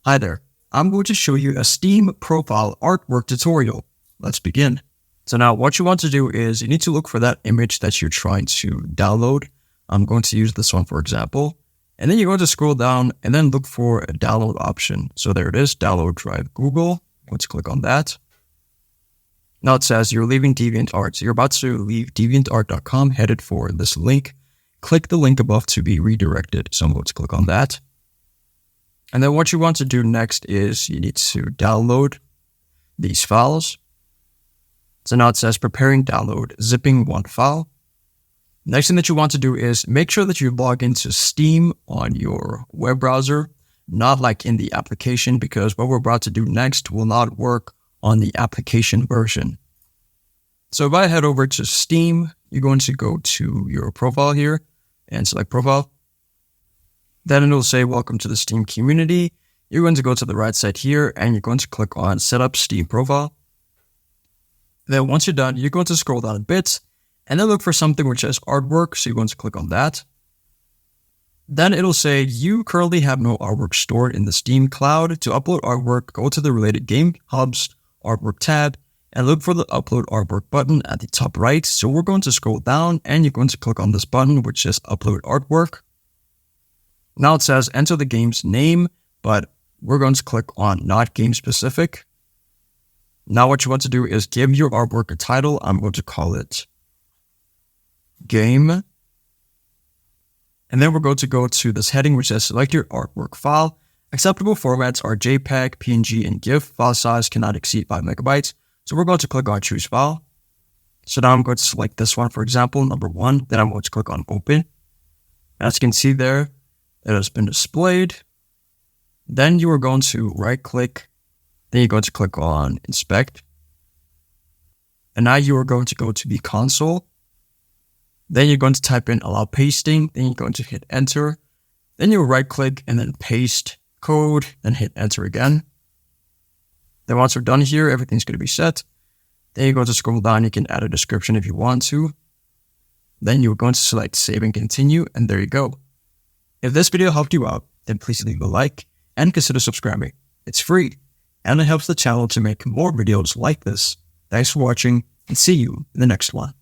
Hi there, I'm going to show you a Steam profile artwork tutorial. Let's begin. So now what you want to do is you need to look for that image that you're trying to download. I'm going to use this one for example. And then you're going to scroll down and then look for a download option. So there it is, download drive Google. Let's click on that. Now it says you're leaving DeviantArt. So you're about to leave deviantart.com, headed for this link. Click the link above to be redirected. So I'm going to click on that. And then what you want to do next is you need to download these files. So now it says preparing download, zipping one file. Next thing that you want to do is make sure that you log into Steam on your web browser, not like in the application, because what we're about to do next will not work on the application version. So if I head over to Steam, you're going to go to your profile here and select profile. Then it'll say, welcome to the Steam community. You're going to go to the right side here and you're going to click on set up Steam profile. Then once you're done, you're going to scroll down a bit and then look for something which says artwork. So you're going to click on that. Then it'll say you currently have no artwork stored in the Steam cloud. To upload artwork, go to the related Game Hub's artwork tab and look for the upload artwork button at the top right. So we're going to scroll down and you're going to click on this button, which says upload artwork. Now it says enter the game's name, but we're going to click on not game specific. Now what you want to do is give your artwork a title. I'm going to call it game. And then we're going to go to this heading which says select your artwork file. Acceptable formats are JPEG, PNG, and GIF. File size cannot exceed 5 megabytes. So we're going to click on choose file. So now I'm going to select this one, for example, number 1. Then I'm going to click on open. As you can see there, it has been displayed. Then you are going to right click. Then you're going to click on inspect. And now you are going to go to the console. Then you're going to type in allow pasting. Then you're going to hit enter. Then you'll right click and then paste code and hit enter again. Then once we're done here, everything's going to be set. Then you're going to scroll down. You can add a description if you want to. Then you're going to select save and continue. And there you go. If this video helped you out, then please leave a like and consider subscribing. It's free and it helps the channel to make more videos like this. Thanks for watching and see you in the next one.